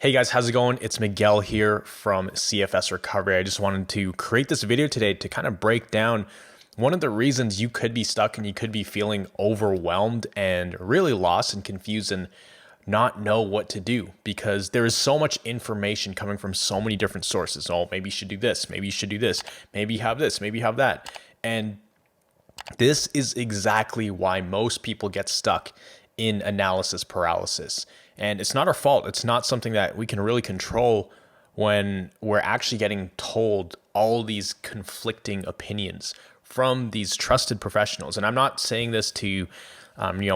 Hey guys, how's it going? It's Miguel here from CFS Recovery. I just wanted to create this video today to kind of break down one of the reasons you could be stuck and you could be feeling overwhelmed and really lost and confused and not know what to do, because there is so much information coming from so many different sources. Oh, maybe you should do this. Maybe you should do this. Maybe you have this. Maybe you have that. And this is exactly why most people get stuck in analysis paralysis. And it's not our fault. It's not something that we can really control when we're actually getting told all these conflicting opinions from these trusted professionals. And I'm not saying this to,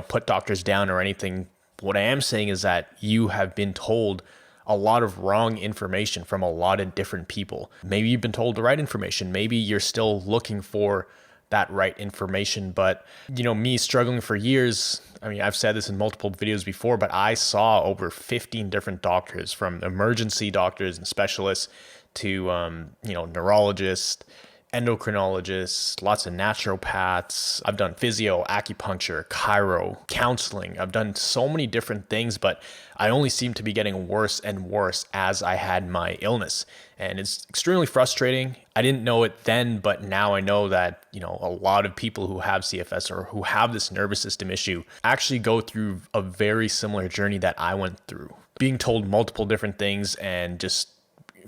put doctors down or anything. What I am saying is that you have been told a lot of wrong information from a lot of different people. Maybe you've been told the right information. Maybe you're still looking for that right information. But, me struggling for years, I've said this in multiple videos before, but I saw over 15 different doctors, from emergency doctors and specialists to, neurologists, endocrinologists, lots of naturopaths. I've done physio, acupuncture, chiro, counseling. I've done so many different things, but I only seem to be getting worse and worse as I had my illness. And it's extremely frustrating. I didn't know it then, but now I know that, a lot of people who have CFS or who have this nervous system issue actually go through a very similar journey that I went through, being told multiple different things and just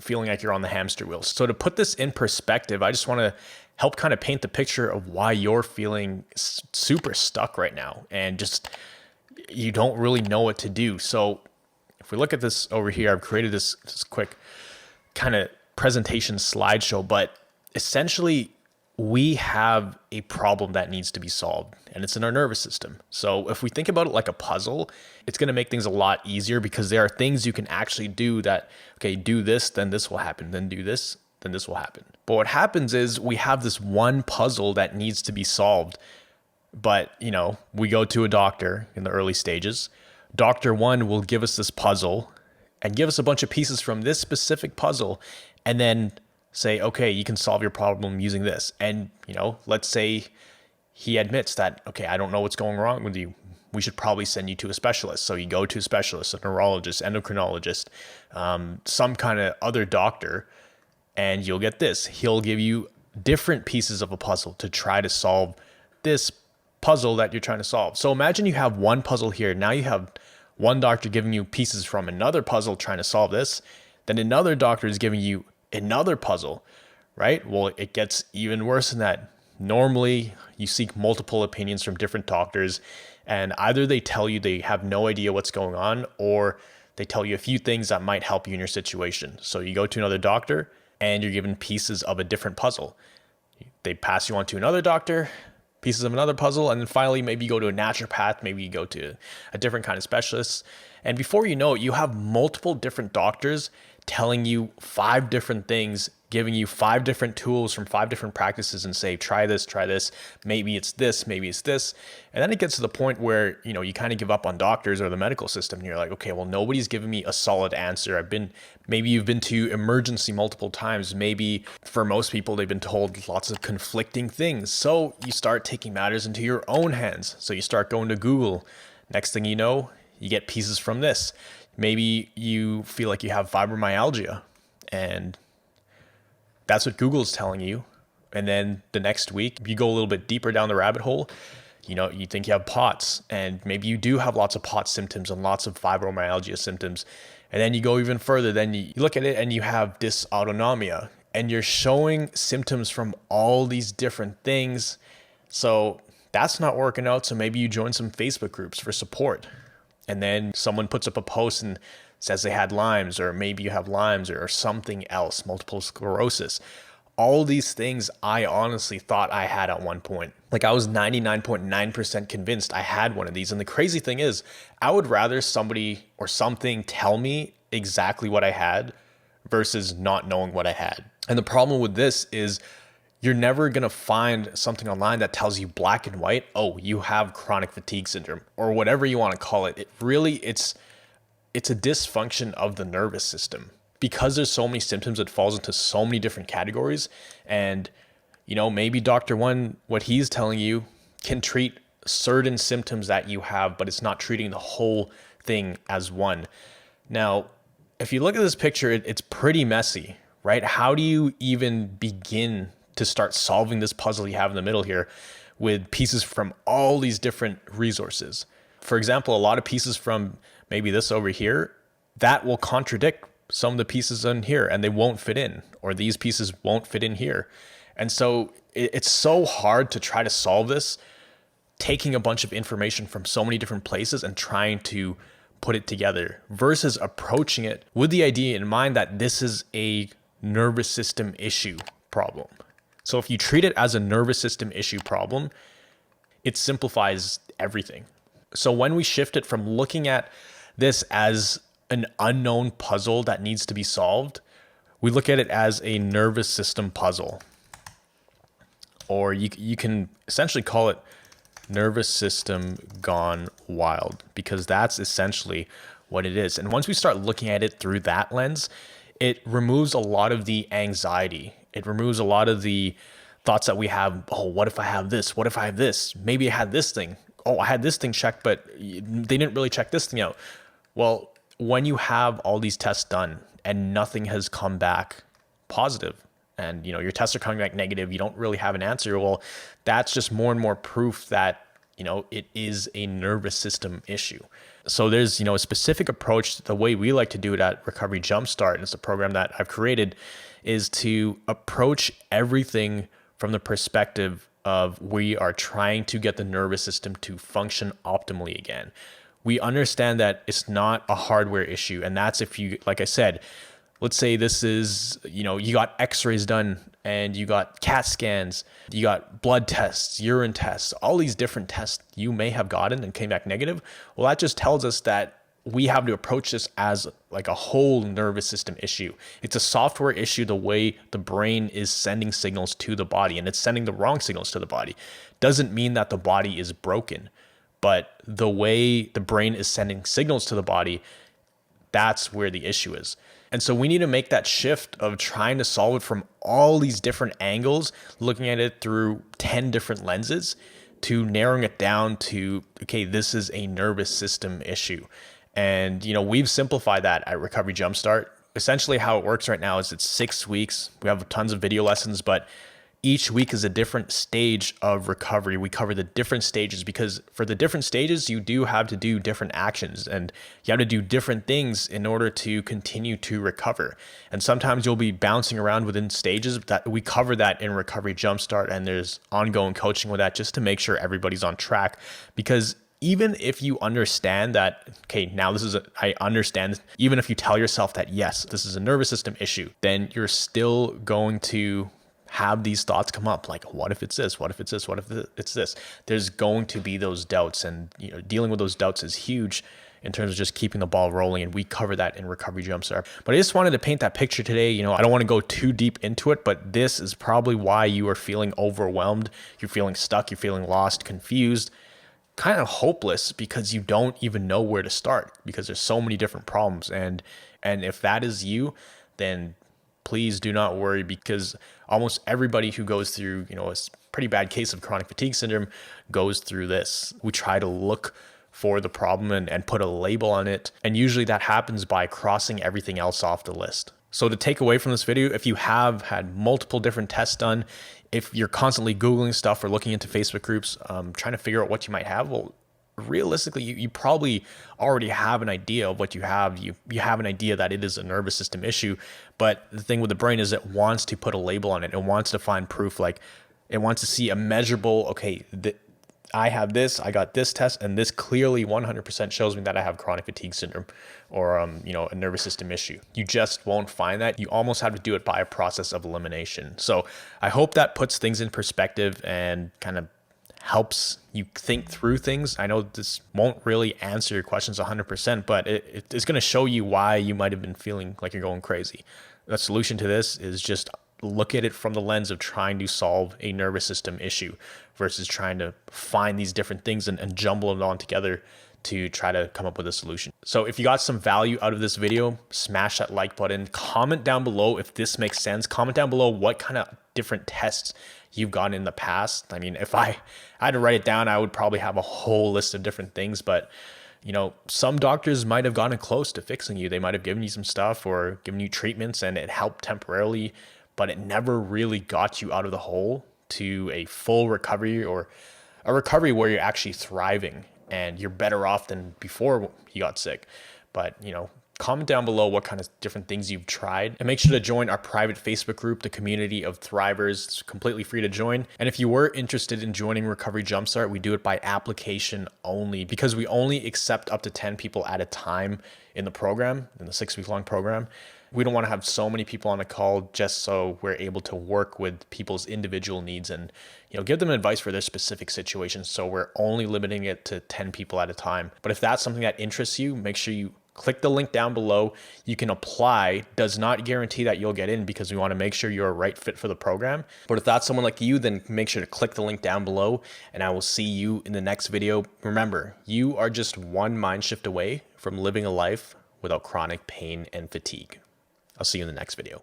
feeling like you're on the hamster wheel. So to put this in perspective, I just want to help kind of paint the picture of why you're feeling super stuck right now and just you don't really know what to do. So if we look at this over here, I've created this quick kind of presentation slideshow, but essentially we have a problem that needs to be solved, and it's in our nervous system. So if we think about it like a puzzle, it's going to make things a lot easier, because there are things you can actually do that, okay, do this, then this will happen, then do this, then this will happen. But what happens is we have this one puzzle that needs to be solved. But, we go to a doctor in the early stages. Doctor one will give us this puzzle and give us a bunch of pieces from this specific puzzle, and then say, okay, you can solve your problem using this. And, let's say he admits that, okay, I don't know what's going wrong with you. We should probably send you to a specialist. So you go to a specialist, a neurologist, endocrinologist, some kind of other doctor, and you'll get this. He'll give you different pieces of a puzzle to try to solve this puzzle that you're trying to solve. So imagine you have one puzzle here. Now you have one doctor giving you pieces from another puzzle trying to solve this. Then another doctor is giving you another puzzle, right? Well, it gets even worse than that. Normally, you seek multiple opinions from different doctors, and either they tell you they have no idea what's going on, or they tell you a few things that might help you in your situation. So you go to another doctor and you're given pieces of a different puzzle. They pass you on to another doctor, pieces of another puzzle, and then finally maybe you go to a naturopath, maybe you go to a different kind of specialist. And before you know it, you have multiple different doctors telling you 5 different things, giving you 5 different tools from 5 different practices, and say, try this, maybe it's this, maybe it's this. And then it gets to the point where, you kind of give up on doctors or the medical system, and you're like, okay, well, nobody's giving me a solid answer. Maybe you've been to emergency multiple times. Maybe for most people, they've been told lots of conflicting things. So you start taking matters into your own hands. So you start going to Google. Next thing you know, you get pieces from this. Maybe you feel like you have fibromyalgia, and that's what Google's telling you. And then the next week, you go a little bit deeper down the rabbit hole. You think you have POTS, and maybe you do have lots of POTS symptoms and lots of fibromyalgia symptoms. And then you go even further. Then you look at it and you have dysautonomia, and you're showing symptoms from all these different things. So that's not working out. So maybe you join some Facebook groups for support. And then someone puts up a post and says they had Lyme's, or maybe you have Lyme's or something else, multiple sclerosis. All these things I honestly thought I had at one point. Like, I was 99.9% convinced I had one of these. And the crazy thing is, I would rather somebody or something tell me exactly what I had versus not knowing what I had. And the problem with this is, you're never going to find something online that tells you black and white, oh, you have chronic fatigue syndrome, or whatever you want to call it. It's a dysfunction of the nervous system, because there's so many symptoms. It falls into so many different categories. And, maybe Dr. One, what he's telling you can treat certain symptoms that you have, but it's not treating the whole thing as one. Now, if you look at this picture, it's pretty messy, right? How do you even begin to start solving this puzzle you have in the middle here with pieces from all these different resources? For example, a lot of pieces from maybe this over here, that will contradict some of the pieces in here and they won't fit in, or these pieces won't fit in here. And so it's so hard to try to solve this, taking a bunch of information from so many different places and trying to put it together versus approaching it with the idea in mind that this is a nervous system issue problem. So if you treat it as a nervous system issue problem, it simplifies everything. So when we shift it from looking at this as an unknown puzzle that needs to be solved, we look at it as a nervous system puzzle. Or you can essentially call it nervous system gone wild, because that's essentially what it is. And once we start looking at it through that lens, it removes a lot of the anxiety. It removes a lot of the thoughts that we have. Oh, what if I have this? What if I have this? Maybe I had this thing. Oh, I had this thing checked, but they didn't really check this thing out. Well, when you have all these tests done and nothing has come back positive, and your tests are coming back negative, you don't really have an answer, well, that's just more and more proof that it is a nervous system issue. So there's a specific approach. The way we like to do it at Recovery Jumpstart, and it's a program that I've created, is to approach everything from the perspective of we are trying to get the nervous system to function optimally again. We understand that it's not a hardware issue, and that's if you, like I said, let's say this is, you got x-rays done and you got CAT scans, you got blood tests, urine tests, all these different tests you may have gotten and came back negative. Well, that just tells us that we have to approach this as like a whole nervous system issue. It's a software issue, the way the brain is sending signals to the body, and it's sending the wrong signals to the body. Doesn't mean that the body is broken, but the way the brain is sending signals to the body, that's where the issue is. And so we need to make that shift of trying to solve it from all these different angles, looking at it through 10 different lenses, to narrowing it down to, okay, this is a nervous system issue. And, we've simplified that at Recovery Jumpstart. Essentially how it works right now is it's 6 weeks. We have tons of video lessons, but each week is a different stage of recovery. We cover the different stages because for the different stages, you do have to do different actions and you have to do different things in order to continue to recover. And sometimes you'll be bouncing around within stages. That we cover that in Recovery Jumpstart, and there's ongoing coaching with that just to make sure everybody's on track. Because even if you understand that, okay, now I understand, even if you tell yourself that, yes, this is a nervous system issue, then you're still going to have these thoughts come up, like, what if it's this? What if it's this? What if it's this? There's going to be those doubts, and dealing with those doubts is huge in terms of just keeping the ball rolling, and we cover that in Recovery Jumpstart. But I just wanted to paint that picture today. I don't want to go too deep into it, but this is probably why you are feeling overwhelmed, you're feeling stuck, you're feeling lost, confused, kind of hopeless, because you don't even know where to start because there's so many different problems. And if that is you, then please do not worry, because almost everybody who goes through, a pretty bad case of chronic fatigue syndrome goes through this. We try to look for the problem and put a label on it. And usually that happens by crossing everything else off the list. So to take away from this video, if you have had multiple different tests done, if you're constantly Googling stuff or looking into Facebook groups, trying to figure out what you might have, well, realistically, you probably already have an idea of what you have. You have an idea that it is a nervous system issue. But the thing with the brain is it wants to put a label on it. It wants to find proof. Like, it wants to see a measurable, okay, I have this, I got this test, and this clearly 100% shows me that I have chronic fatigue syndrome or, a nervous system issue. You just won't find that. You almost have to do it by a process of elimination. So I hope that puts things in perspective and kind of helps you think through things. I know this won't really answer your questions 100%, but it's going to show you why you might have been feeling like you're going crazy. The solution to this is just look at it from the lens of trying to solve a nervous system issue versus trying to find these different things and jumble them all together to try to come up with a solution. So if you got some value out of this video, smash that like button. Comment down below if this makes sense. Comment down below what kind of different tests you've gotten in the past. I mean, if I had to write it down, I would probably have a whole list of different things, but some doctors might have gotten close to fixing you. They might have given you some stuff or given you treatments and it helped temporarily, but it never really got you out of the hole to a full recovery or a recovery where you're actually thriving and you're better off than before you got sick. But, comment down below what kind of different things you've tried, and make sure to join our private Facebook group, the Community of Thrivers. It's completely free to join. And if you were interested in joining Recovery Jumpstart, we do it by application only because we only accept up to 10 people at a time in the program, in the 6-week-long program. We don't want to have so many people on a call just so we're able to work with people's individual needs and give them advice for their specific situations. So we're only limiting it to 10 people at a time. But if that's something that interests you, make sure you click the link down below. You can apply. Does not guarantee that you'll get in because we want to make sure you're a right fit for the program. But if that's someone like you, then make sure to click the link down below and I will see you in the next video. Remember, you are just one mind shift away from living a life without chronic pain and fatigue. I'll see you in the next video.